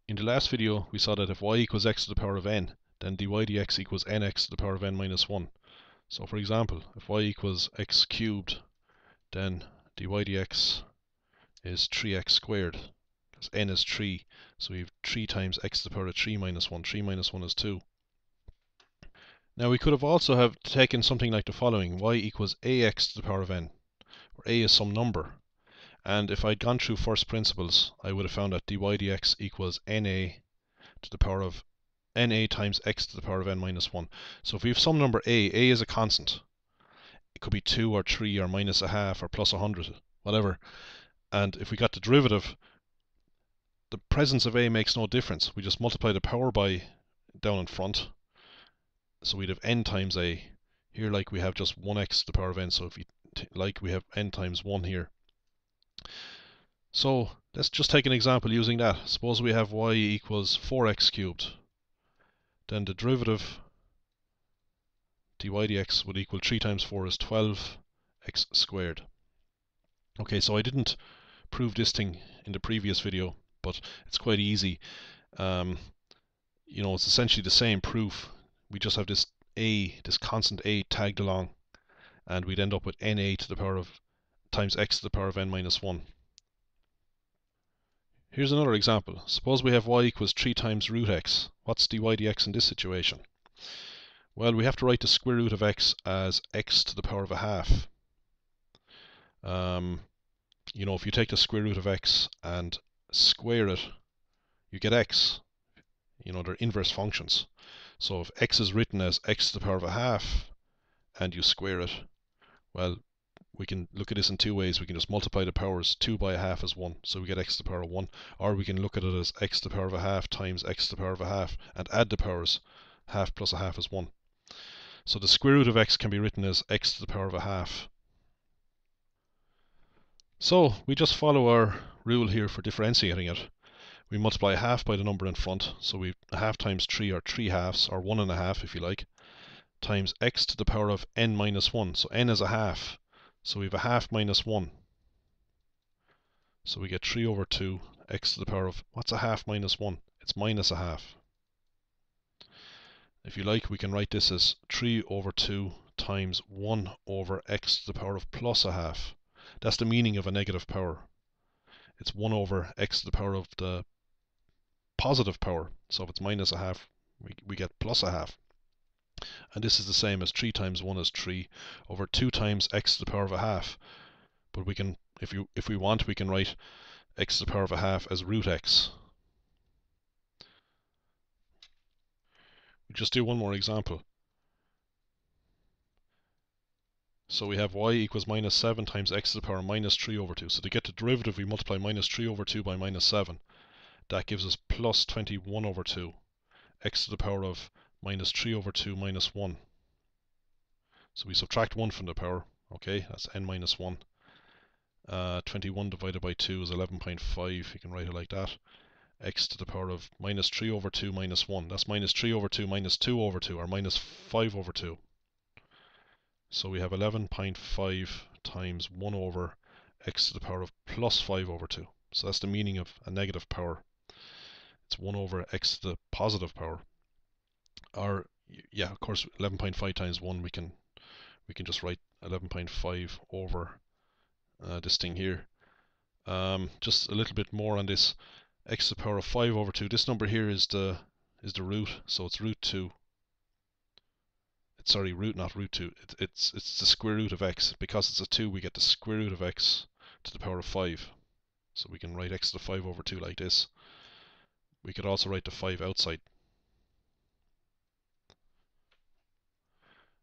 In the last video, we saw that if y equals x to the power of n, then dy dx equals nx to the power of n minus 1. So for example, if y equals x cubed, then dy dx is 3x squared, because n is 3, so we have 3 times x to the power of 3 minus 1. 3 minus 1 is 2. Now we could have also have taken something like the following: y equals ax to the power of n, where a is some number. And if I'd gone through first principles, I would have found that dy dx equals na to the power of na times x to the power of n minus 1. So if we have some number a is a constant. It could be 2 or 3 or minus a half or plus 100, whatever. And if we got the derivative, the presence of a makes no difference. We just multiply the power by down in front. So we'd have n times a. Here, like, we have just 1x to the power of n. So if we like, we have n times 1 here. So let's just take an example using that. Suppose we have y equals 4x cubed. Then the derivative dy dx would equal 3 times 4 is 12x squared. Okay, so I didn't prove this thing in the previous video, but it's quite easy. It's essentially the same proof. We just have this constant a tagged along, and we'd end up with na to the power of times x to the power of n minus 1. Here's another example. Suppose we have y equals 3 times root x. What's dy dx in this situation? Well, we have to write the square root of x as x to the power of a half. If you take the square root of x and square it, you get x. They're inverse functions. So if x is written as x to the power of a half and you square it, well, we can look at this in two ways. We can just multiply the powers. 2 by a half is 1, so we get x to the power of 1. Or we can look at it as x to the power of a half times x to the power of a half and add the powers. Half plus a half is 1. So the square root of x can be written as x to the power of a half. So we just follow our rule here for differentiating it. We multiply a half by the number in front, so we a half times 3 or 3 halves, or 1 and a half if you like, times x to the power of n minus 1. So n is a half, so we have a half minus 1. So we get 3 over 2, x to the power of, what's a half minus 1? It's minus a half. If you like, we can write this as 3 over 2 times 1 over x to the power of plus a half. That's the meaning of a negative power. It's 1 over x to the power of the positive power. So if it's minus a half, we get plus a half. And this is the same as 3 times 1 is 3 over 2 times x to the power of a half. But we can, if we want, we can write x to the power of a half as root x. We just do one more example. So we have y equals minus 7 times x to the power of minus 3 over 2. So to get the derivative, we multiply minus 3 over 2 by minus 7. That gives us plus 21 over 2. X to the power of minus 3 over 2 minus 1. So we subtract 1 from the power. Okay, that's n minus 1. 21 divided by 2 is 11.5. You can write it like that. X to the power of minus 3 over 2 minus 1. That's minus 3 over 2 minus 2 over 2, or minus 5 over 2. So we have 11.5 times 1 over x to the power of plus 5 over 2. So that's the meaning of a negative power. It's 1 over x to the positive power. Or, yeah, of course, 11.5 times 1, we can just write 11.5 over this thing here. Just a little bit more on this. X to the power of 5 over 2. This number here is the root, so it's root 2. Sorry, root, not root 2. It's the square root of x. Because it's a 2, we get the square root of x to the power of 5. So we can write x to the 5 over 2 like this. We could also write the 5 outside.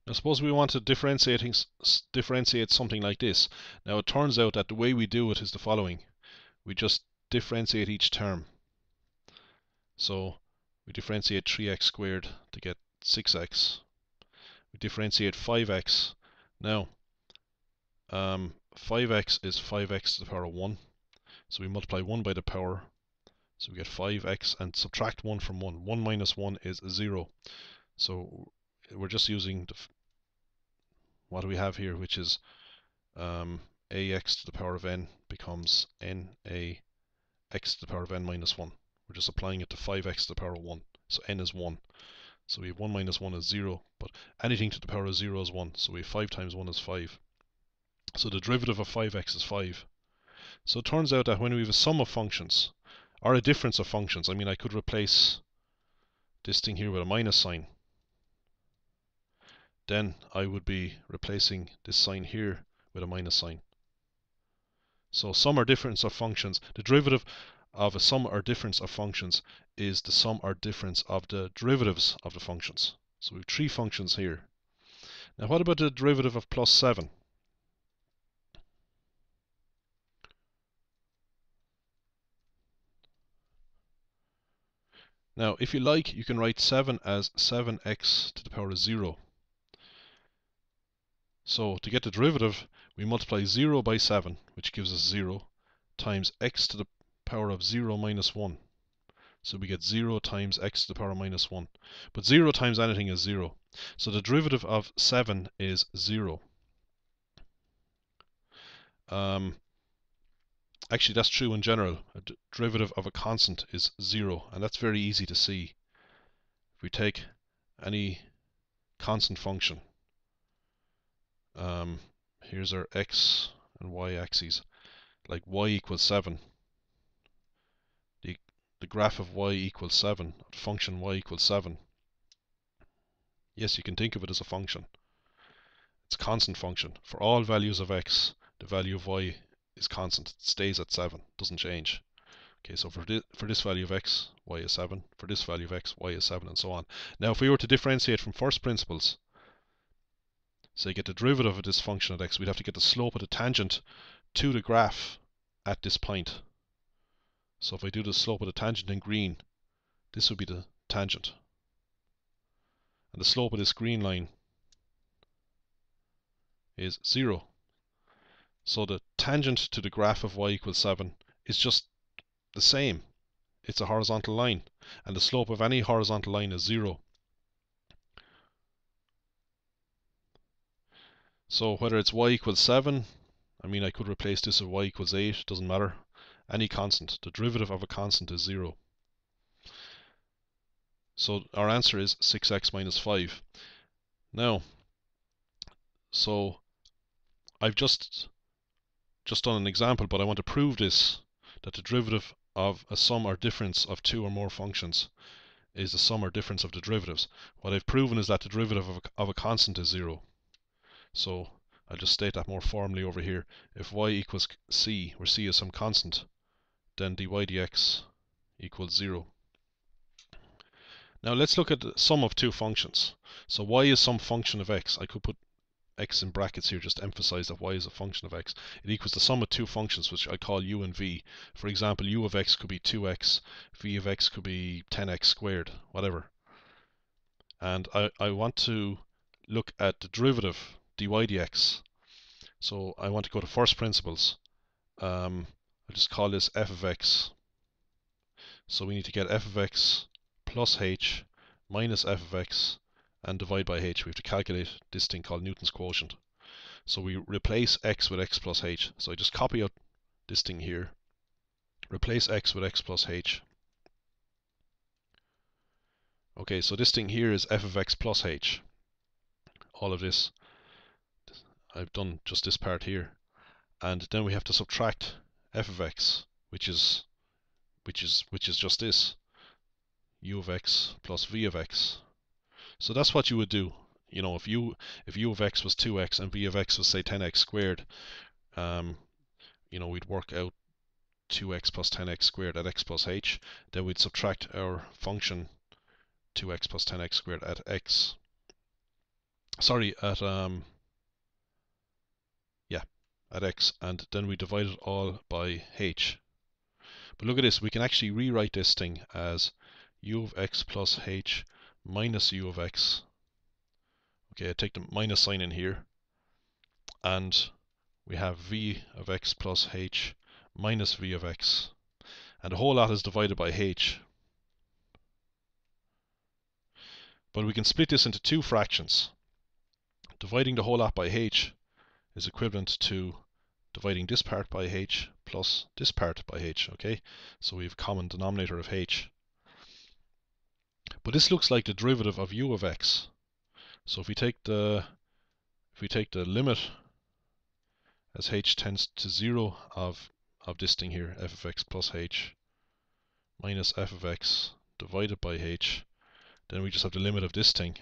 Now suppose we want to differentiate something like this. Now it turns out that the way we do it is the following. We just differentiate each term. So we differentiate 3x squared to get 6x. We differentiate 5x. Now 5x is 5x to the power of 1. So we multiply 1 by the power. So we get 5x and subtract 1 from 1. 1 minus 1 is 0. So we're just using what do we have here, which is ax to the power of n becomes na x to the power of n minus 1. We're just applying it to 5x to the power of 1. So n is 1. So we have 1 minus 1 is 0, but anything to the power of 0 is 1. So we have 5 times 1 is 5. So the derivative of 5x is 5. So it turns out that when we have a sum of functions, or a difference of functions, I mean I could replace this thing here with a minus sign. Then I would be replacing this sign here with a minus sign. So sum or difference of functions, the derivative of a sum or difference of functions is the sum or difference of the derivatives of the functions. So we have 3 functions here. Now what about the derivative of plus 7? Now if you like, you can write 7 as 7x to the power of 0. So to get the derivative, we multiply 0 by 7, which gives us 0, times x to the power of 0 minus 1. So we get 0 times x to the power of minus 1. But 0 times anything is 0. So the derivative of 7 is 0. Actually, that's true in general. A derivative of a constant is 0, and that's very easy to see. If we take any constant function, here's our x and y axes, like y equals 7. The graph of y equals 7, the function y equals 7. Yes, you can think of it as a function. It's a constant function. For all values of x, the value of y is constant. It stays at 7, doesn't change. Okay, so for this value of x, y is 7. For this value of x, y is 7, and so on. Now, if we were to differentiate from first principles, say get the derivative of this function at x, we'd have to get the slope of the tangent to the graph at this point. So if I do the slope of the tangent in green, this would be the tangent. And the slope of this green line is 0. So the tangent to the graph of y equals 7 is just the same. It's a horizontal line. And the slope of any horizontal line is 0. So whether it's y equals 7, I mean I could replace this with y equals 8, doesn't matter. Any constant. The derivative of a constant is 0. So our answer is 6x minus 5. Now, so I've just done an example, but I want to prove this, that the derivative of a sum or difference of 2 or more functions is the sum or difference of the derivatives. What I've proven is that the derivative of a constant is 0. So I'll just state that more formally over here. If y equals c, where c is some constant, then dy dx equals 0. Now let's look at the sum of 2 functions. So y is some function of x. I could put x in brackets here just to emphasize that y is a function of x. It equals the sum of 2 functions, which I call u and v. For example, u of x could be 2x, v of x could be 10x squared, whatever. And I want to look at the derivative, dy dx. So I want to go to first principles. I'll just call this f of x. So we need to get f of x plus h minus f of x and divide by h. We have to calculate this thing called Newton's quotient. So we replace x with x plus h. So I just copy out this thing here, replace x with x plus h. Okay, so this thing here is f of x plus h. All of this, I've done just this part here. And then we have to subtract f of x, which is just this, u of x plus v of x. So that's what you would do. You know, if u of x was 2x and v of x was say 10x squared, you know, we'd work out 2x plus 10x squared at x plus h. Then we'd subtract our function 2x plus 10x squared at x. Sorry, at at x, and then we divide it all by h. But look at this, we can actually rewrite this thing as u of x plus h minus u of x. Okay, I take the minus sign in here, and we have v of x plus h minus v of x. And the whole lot is divided by h. But we can split this into 2 fractions. Dividing the whole lot by h is equivalent to dividing this part by h plus this part by h, okay? So we have common denominator of h. But this looks like the derivative of u of x. So if we take the limit as h tends to 0 of this thing here, f of x plus h minus f of x divided by h, then we just have the limit of this thing.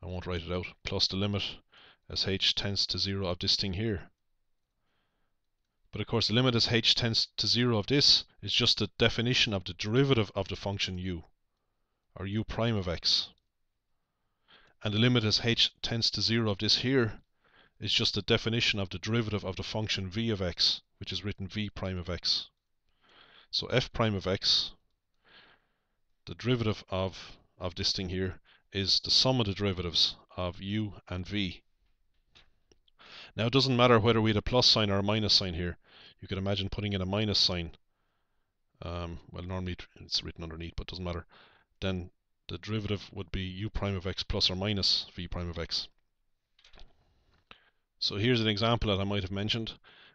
I won't write it out, plus the limit as h tends to 0 of this thing here. But of course the limit as h tends to 0 of this is just the definition of the derivative of the function u, or u prime of x. And the limit as h tends to 0 of this here is just the definition of the derivative of the function v of x, which is written v prime of x. So f prime of x, the derivative of this thing here, is the sum of the derivatives of u and v. Now it doesn't matter whether we had a plus sign or a minus sign here. You could imagine putting in a minus sign. Well, normally it's written underneath, but it doesn't matter. Then the derivative would be u prime of x plus or minus v prime of x. So here's an example that I might have mentioned.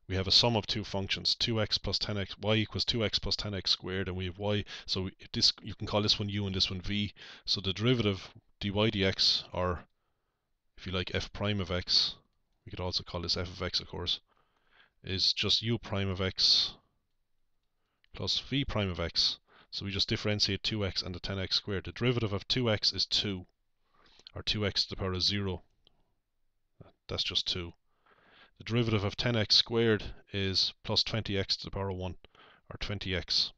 We have a sum of two functions, 2x plus 10x, y equals 2x plus 10x squared, and we have y, so this, you can call this one u and this one v. So the derivative dy dx, or if you like f prime of x, we could also call this f of x of course, is just u prime of x plus v prime of x. So we just differentiate 2x and the 10x squared. The derivative of 2x is 2, or 2x to the power of 0. That's just 2. The derivative of 10x squared is plus 20x to the power of 1, or 20x.